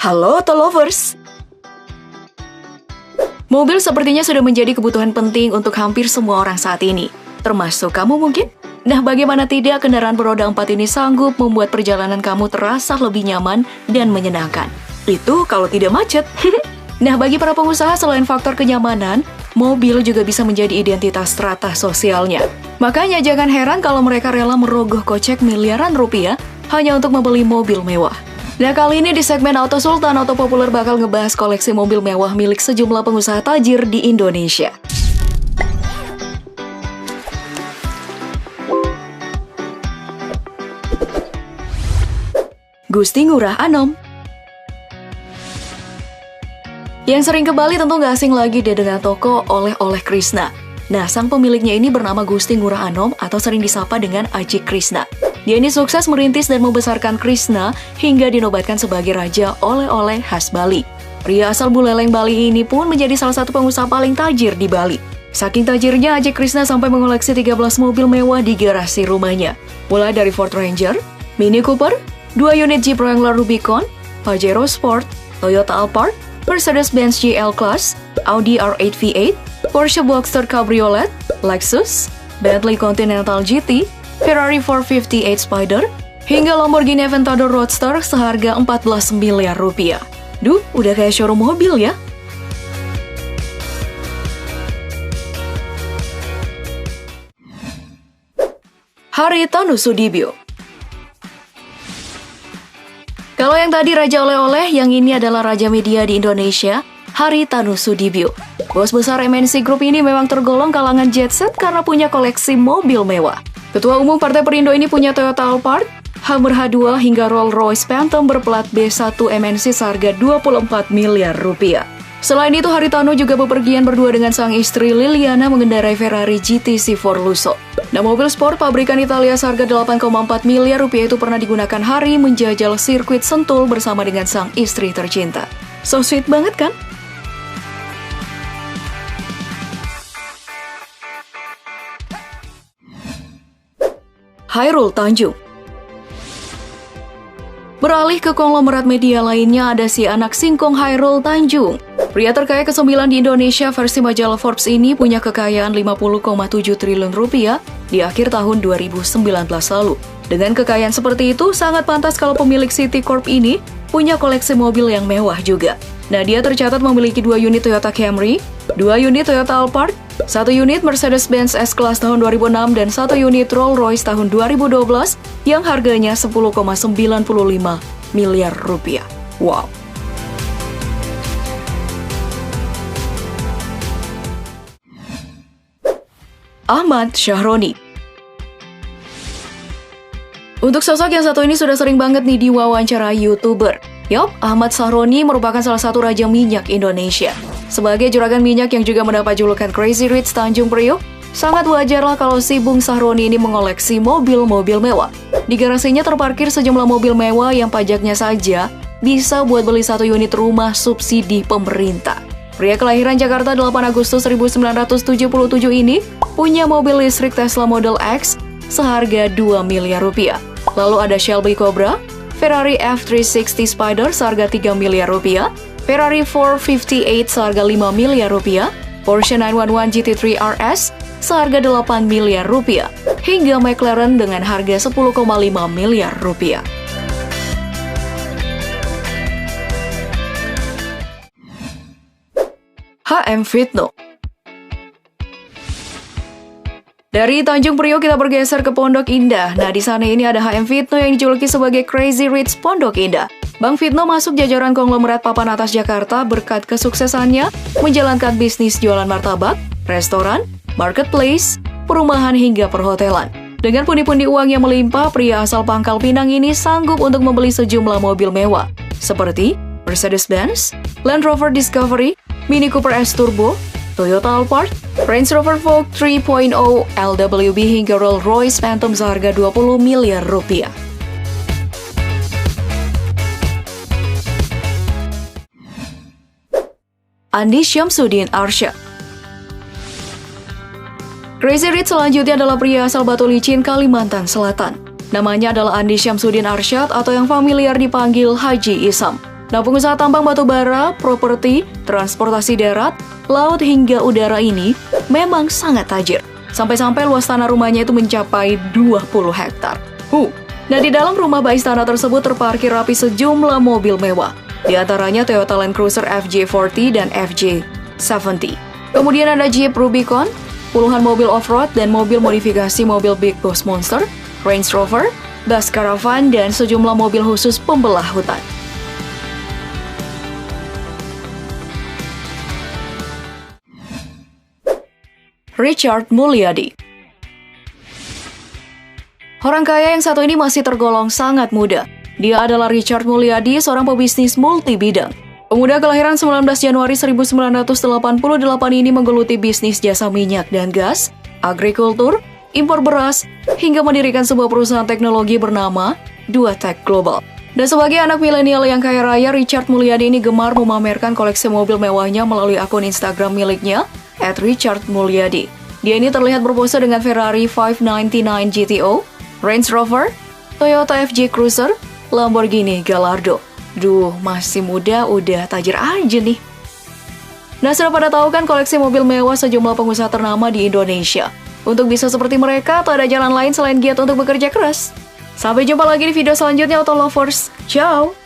Halo Tolovers! Mobil sepertinya sudah menjadi kebutuhan penting untuk hampir semua orang saat ini. Termasuk kamu mungkin? Nah, bagaimana tidak kendaraan beroda 4 ini sanggup membuat perjalanan kamu terasa lebih nyaman dan menyenangkan. Itu kalau tidak macet. Nah, bagi para pengusaha selain faktor kenyamanan, mobil juga bisa menjadi identitas strata sosialnya. Makanya jangan heran kalau mereka rela merogoh kocek miliaran rupiah hanya untuk membeli mobil mewah. Nah, kali ini di segmen Auto Sultan, Auto Populer bakal ngebahas koleksi mobil mewah milik sejumlah pengusaha tajir di Indonesia. Gusti Ngurah Anom. Yang sering ke Bali tentu nggak asing lagi deh dengan toko oleh-oleh Krishna. Nah, sang pemiliknya ini bernama Gusti Ngurah Anom atau sering disapa dengan Aji Krishna. Dia ini sukses merintis dan membesarkan Krishna hingga dinobatkan sebagai raja oleh-oleh khas Bali. Pria asal Buleleng, Bali ini pun menjadi salah satu pengusaha paling tajir di Bali. Saking tajirnya, Aji Krishna sampai mengoleksi 13 mobil mewah di garasi rumahnya. Mulai dari Ford Ranger, Mini Cooper, 2 unit Jeep Wrangler Rubicon, Pajero Sport, Toyota Alphard, Mercedes-Benz GL Class, Audi R8 V8, Porsche Boxster Cabriolet, Lexus, Bentley Continental GT, Ferrari 458 Spider, hingga Lamborghini Aventador Roadster seharga 14 miliar rupiah. Duh, udah kayak showroom mobil ya. Haritanu Sudibyo. Kalau yang tadi raja oleh-oleh, yang ini adalah raja media di Indonesia, Haritanu Sudibyo. Bos besar MNC Group ini memang tergolong kalangan jet set karena punya koleksi mobil mewah. Ketua Umum Partai Perindo ini punya Toyota Alphard, Hummer H2 hingga Rolls-Royce Phantom berplat B1 MNC seharga 24 miliar rupiah. Selain itu, Haritanu juga bepergian berdua dengan sang istri Liliana mengendarai Ferrari GTC 4 Lusso. Nah, mobil sport pabrikan Italia seharga 8,4 miliar rupiah itu pernah digunakan Hari menjajal sirkuit Sentul bersama dengan sang istri tercinta. So sweet banget kan? Hairul Tanjung. Beralih ke konglomerat media lainnya, ada si anak singkong Hairul Tanjung. Pria terkaya ke-9 di Indonesia versi majalah Forbes ini punya kekayaan 50,7 triliun rupiah di akhir tahun 2019 lalu. Dengan kekayaan seperti itu, sangat pantas kalau pemilik City Corp ini punya koleksi mobil yang mewah juga. Nah, dia tercatat memiliki 2 unit Toyota Camry, 2 unit Toyota Alphard, 1 unit Mercedes-Benz S-Class tahun 2006, dan 1 unit Rolls-Royce tahun 2012 yang harganya 10,95 miliar rupiah. Wow! Ahmad Syahroni. Untuk sosok yang satu ini sudah sering banget nih diwawancara YouTuber. Yup, Ahmad Syahroni merupakan salah satu raja minyak Indonesia. Sebagai juragan minyak yang juga mendapat julukan Crazy Rich Tanjung Priok, sangat wajarlah kalau si Bung Syahroni ini mengoleksi mobil-mobil mewah. Di garasinya terparkir sejumlah mobil mewah yang pajaknya saja bisa buat beli 1 unit rumah subsidi pemerintah. Pria kelahiran Jakarta 8 Agustus 1977 ini punya mobil listrik Tesla Model X seharga 2 miliar rupiah. Lalu ada Shelby Cobra, Ferrari F360 Spider seharga 3 miliar rupiah, Ferrari 458 seharga 5 miliar rupiah, Porsche 911 GT3 RS seharga 8 miliar rupiah, hingga McLaren dengan harga 10,5 miliar rupiah. HM Fitno. Dari Tanjung Priok kita bergeser ke Pondok Indah. Nah, di sana ini ada HM Fitno yang dijuluki sebagai Crazy Rich Pondok Indah. Bang Fitno masuk jajaran konglomerat papan atas Jakarta berkat kesuksesannya menjalankan bisnis jualan martabak, restoran, marketplace, perumahan hingga perhotelan. Dengan pundi-pundi uang yang melimpah, pria asal Pangkal Pinang ini sanggup untuk membeli sejumlah mobil mewah seperti Mercedes-Benz, Land Rover Discovery, Mini Cooper S Turbo, Toyota Alphard, Range Rover Vogue 3.0, LWB hingga Rolls-Royce Phantom seharga 20 miliar rupiah. Andi Syamsuddin Arsyad. Crazy Rich selanjutnya adalah pria asal Batu Licin, Kalimantan Selatan. Namanya adalah Andi Syamsuddin Arsyad atau yang familiar dipanggil Haji Isam. Nah, pengusaha tambang batu bara, properti, transportasi darat, laut hingga udara ini memang sangat tajir. Sampai-sampai luas tanah rumahnya itu mencapai 20 hektar. Nah, di dalam rumah bais tanah tersebut terparkir rapi sejumlah mobil mewah. Di antaranya Toyota Land Cruiser FJ40 dan FJ70. Kemudian ada Jeep Rubicon, puluhan mobil off-road dan mobil modifikasi mobil Big Boss Monster, Range Rover, bus caravan, dan sejumlah mobil khusus pembelah hutan. Richard Mulyadi. Orang kaya yang satu ini masih tergolong sangat muda. Dia adalah Richard Mulyadi, seorang pebisnis multibidang. Pemuda kelahiran 19 Januari 1988 ini menggeluti bisnis jasa minyak dan gas, agrikultur, impor beras, hingga mendirikan sebuah perusahaan teknologi bernama Duatech Global. Dan sebagai anak milenial yang kaya raya, Richard Mulyadi ini gemar memamerkan koleksi mobil mewahnya melalui akun Instagram miliknya, @richardmulyadi. Dia ini terlihat berpose dengan Ferrari 599 GTO, Range Rover, Toyota FJ Cruiser, Lamborghini Gallardo. Duh, masih muda udah tajir aja nih. Nah, sudah pada tahu kan koleksi mobil mewah sejumlah pengusaha ternama di Indonesia. Untuk bisa seperti mereka, tak ada jalan lain selain giat untuk bekerja keras. Sampai jumpa lagi di video selanjutnya, Auto Lovers. Ciao!